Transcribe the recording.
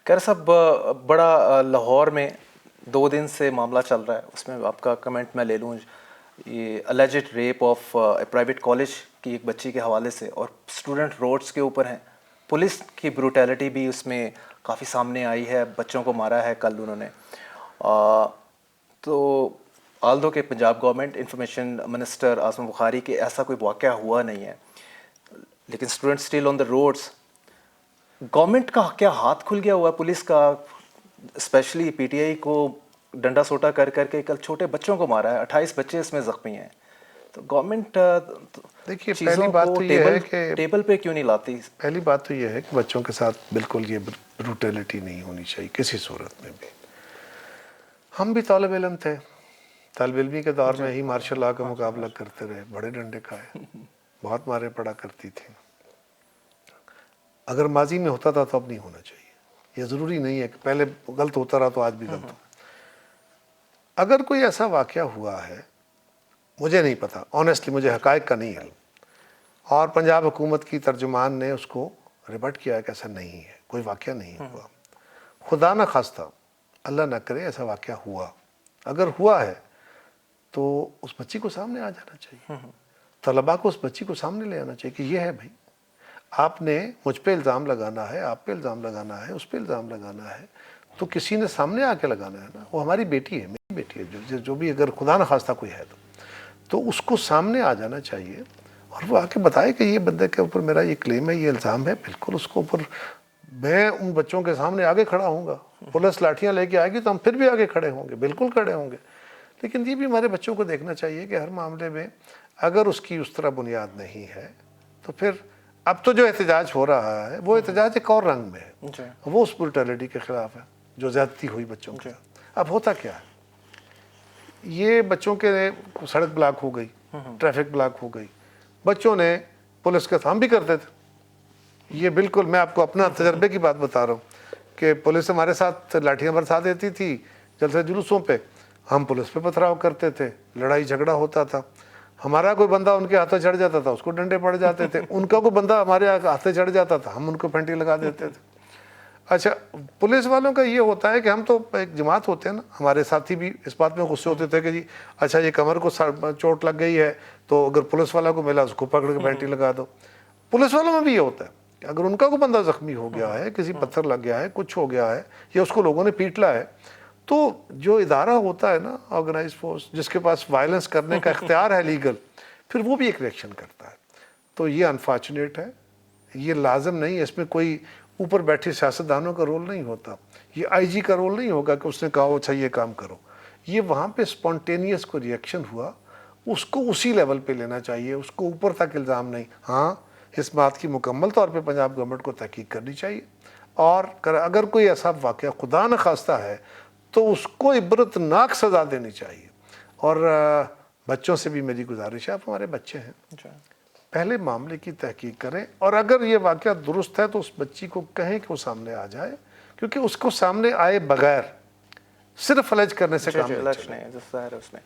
खैर साहब, बड़ा लाहौर में 2 दिन से मामला चल रहा है, उसमें आपका कमेंट मैं ले लूँ। ये alleged rape of private college की एक बच्ची के हवाले से, और स्टूडेंट रोड्स के ऊपर हैं। पुलिस की ब्रूटैलिटी भी उसमें काफ़ी सामने आई है, बच्चों को मारा है कल उन्होंने। तो आल्दो के Punjab government information minister Azma Bukhari के ऐसा कोई वाक़या हुआ नहीं है, लेकिन student still on the roads. Government का क्या हाथ खुल गया हुआ है, पुलिस का? स्पेशली पीटीआई को डंडा सोटा कर करके कल छोटे बच्चों को मारा है, 28 बच्चे इसमें ज़ख्मी हैं। तो गवर्नमेंट देखिए, चीज़ों पहली बात को तो ये है कि टेबल पे क्यों नहीं लाती? पहली बात तो ये है कि बच्चों के साथ बिल्कुल ये ब्रूटैलिटी नहीं होनी चाहिए किसी सूरत में भी। हम भी तालिब इल्म थे, तालिब इल्मी के दौर में ही मार्शल लॉ का मुकाबला करते रहे, बड़े डंडे खाए, बहुत मारे पड़ा करती थी। अगर माजी में होता था तो अब नहीं होना चाहिए। ये ज़रूरी नहीं है कि पहले गलत होता रहा तो आज भी गलत हो। अगर कोई ऐसा वाक़या हुआ है, मुझे नहीं पता, ऑनेस्टली मुझे हक़ाइक़ का नहीं है, और पंजाब हुकूमत की तर्जुमान ने उसको रिबट किया कि ऐसा नहीं है, कोई वाक़या नहीं हुआ। खुदा न खास्ता, अल्लाह ना करे ऐसा वाक़या हुआ, अगर हुआ है तो उस बच्ची को सामने आ जाना चाहिए, तलबा को उस बच्ची को सामने ले आना चाहिए कि ये है भाई, आपने मुझ पे इल्ज़ाम लगाना है, आप पे इल्ज़ाम लगाना है, उस पे इल्ज़ाम लगाना है, तो किसी ने सामने आके लगाना है ना। वो हमारी बेटी है, मेरी बेटी है, जो भी अगर खुदा न खास्ता कोई है तो उसको सामने आ जाना चाहिए और वो आके बताए कि ये बंदे के ऊपर मेरा ये क्लेम है, ये इल्ज़ाम है। बिल्कुल उसको ऊपर, मैं उन बच्चों के सामने आगे खड़ा होऊंगा, पुलिस लाठियाँ लेके आएगी तो हम फिर भी आगे खड़े होंगे, बिल्कुल खड़े होंगे। लेकिन ये भी हमारे बच्चों को देखना चाहिए कि हर मामले में अगर उसकी उस तरह बुनियाद नहीं है तो फिर अब तो जो एहतजाज हो रहा है वो एहतजाज एक और रंग में है, वो उस ब्रूटैलिटी के ख़िलाफ़ है जो ज़्यादती हुई बच्चों के साथ। अब होता क्या है, ये बच्चों के सड़क ब्लॉक हो गई, ट्रैफिक ब्लॉक हो गई, बच्चों ने पुलिस के हम भी करते थे ये, बिल्कुल मैं आपको अपना तजर्बे की बात बता रहा हूँ कि पुलिस हमारे साथ लाठियाँ बरसा देती थी जलसे जुलूसों पे, हम पुलिस पे पथराव करते थे, लड़ाई झगड़ा होता था, हमारा कोई बंदा उनके हाथों चढ़ जाता था उसको डंडे पड़ जाते थे, उनका कोई बंदा हमारे हाथों चढ़ जाता था हम उनको फेंटी लगा देते थे। अच्छा, पुलिस वालों का ये होता है कि हम तो एक जमात होते हैं ना, हमारे साथी भी इस बात में गुस्से होते थे कि जी अच्छा ये कमर को चोट लग गई है तो अगर पुलिस वाला को मिला उसको पकड़ के फेंटी लगा दो। पुलिस वालों में भी ये होता है कि अगर उनका कोई बंदा जख्मी हो गया है, किसी पत्थर लग गया है, कुछ हो गया है, या उसको लोगों ने पीटला है, तो जो इदारा होता है ना, ऑर्गेनाइज फोर्स, जिसके पास वायलेंस करने का इख्तियार है लीगल, फिर वो भी एक रिएक्शन करता है। तो ये अनफॉर्चुनेट है, ये लाजम नहीं है, इसमें कोई ऊपर बैठे सियासतदानों का रोल नहीं होता, ये आईजी का रोल नहीं होगा कि उसने कहा अच्छा ये काम करो। ये वहाँ पे स्पॉन्टेनियस कोई रिएक्शन हुआ, उसको उसी लेवल पे लेना चाहिए, उसको ऊपर तक इल्ज़ाम नहीं। हाँ, इस बात की मुकम्मल तौर पे पंजाब गवर्नमेंट को तहकीक करनी चाहिए, और अगर कोई ऐसा वाक़या खुदा न खास्ता है तो उसको इबरतनाक सज़ा देनी चाहिए। और बच्चों से भी मेरी गुजारिश है, आप हमारे बच्चे हैं, पहले मामले की तहकीक करें, और अगर ये वाक़या दुरुस्त है तो उस बच्ची को कहें कि वो सामने आ जाए, क्योंकि उसको सामने आए बगैर सिर्फ फलज करने से काम नहीं चलेगा।